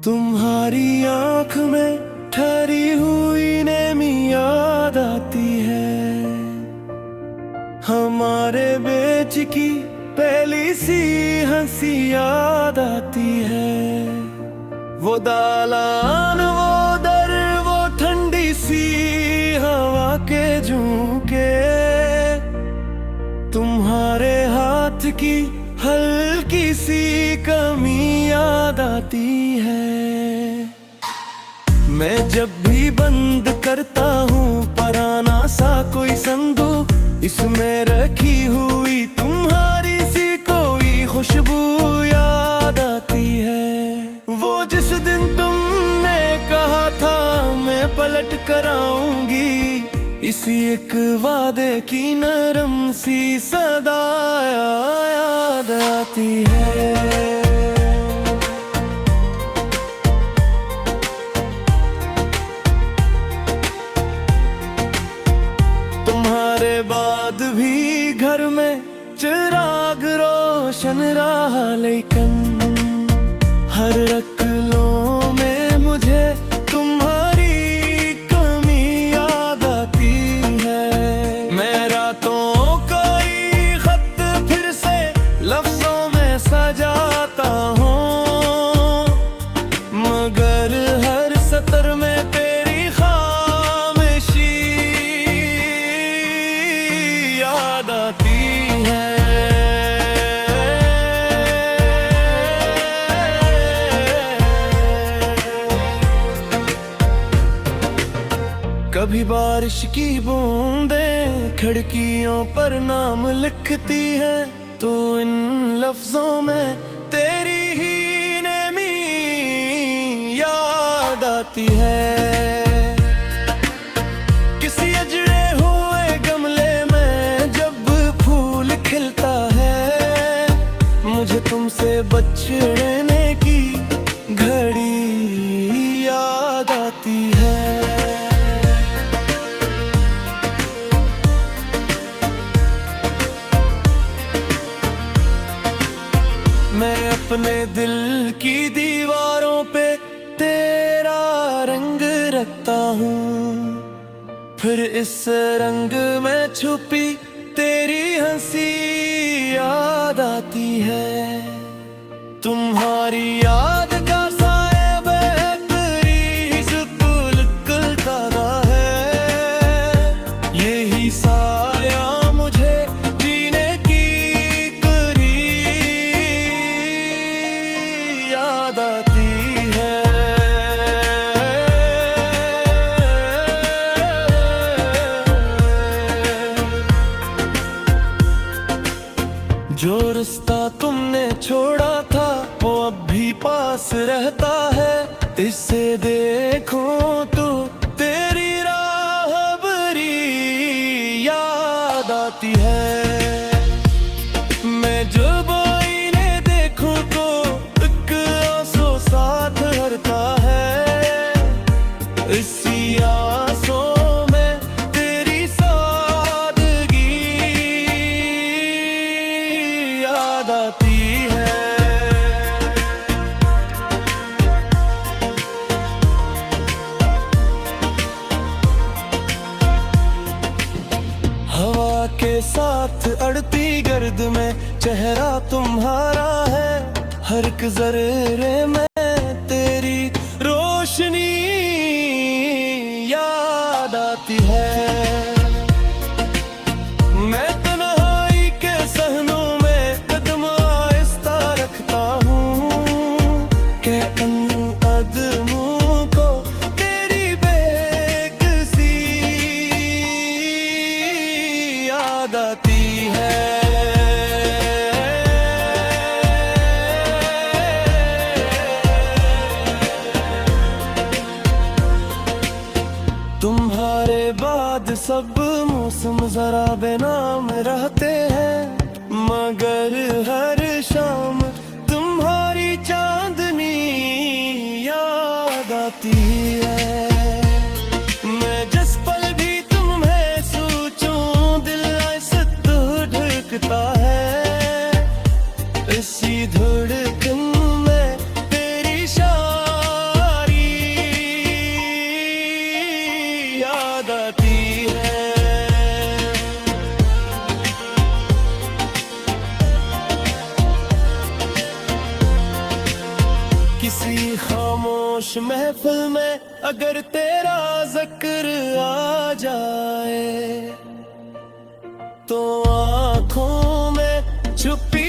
तुम्हारी आंख में ठहरी हुई नेमी याद आती है, हमारे बेच की पहली सी हंसी याद आती है। वो दालान, वो दर, वो ठंडी सी हवा के झोंके, तुम्हारे हाथ की हल्की सी कमी याद आती है। मैं जब भी बंद करता हूँ पुराना सा कोई संदूक, इसमें रखी हुई तुम्हारी सी कोई खुशबू याद आती है। वो जिस दिन तुमने कहा था मैं पलट कर आऊंगी, इसी एक वादे की नरम सी सदा याद आती है। तुम्हारे बाद भी घर में चिराग रोशन रहा, लेकिन हर रकलों में मुझे तुम्हारी कमी याद आती है। मैं रातों का ही खत फिर से लफ्जों में सजाता हूँ, मगर हर सतर में तेरी खामोशी याद आती है। कभी बारिश की बूंदें खिड़कियों पर नाम लिखती है, तो इन लफ्जों में तेरी ही नेमी याद आती है। किसी अजड़े हुए गमले में जब फूल खिलता है, मुझे तुमसे बचने की घड़ी याद आती है। मैं अपने दिल की दीवारों पे तेरा रंग रखता हूँ, फिर इस रंग में छुपी तेरी हंसी याद आती है। तुम्हारी याद का साया बेहतरी सुकुल कुलता है, यही साया मुझे जीने की करी याद आती है। जो रिश्ता तुमने छोड़ा था वो अब भी पास रहता है, इससे देखो तो तेरी राहबरी याद आती है। मैं जब आईने देखूं तो एक आंसू साथ भरता है, इसी आंसों में तेरी सादगी याद आती है। हवा के साथ अड़ती गर्द में चेहरा तुम्हारा है, हर एक जर्रे में तेरी रोशनी याद आती है। मैं तन्हाई के सहनों में कदम आहिस्ता रखता हूँ, के कदमों को तेरी बेकसी याद आती है। तुम्हारे बाद सब मौसम जरा बेनाम रहते हैं, मगर हर शाम तुम्हारी चांदनी याद आती है। मैं जिस पल भी तुम्हें सोचूं दिल ऐसे धड़कता है, इसी धड़कन में तेरी शान याद आती है। किसी खामोश महफिल में अगर तेरा जिक्र आ जाए तो आंखों में छुपी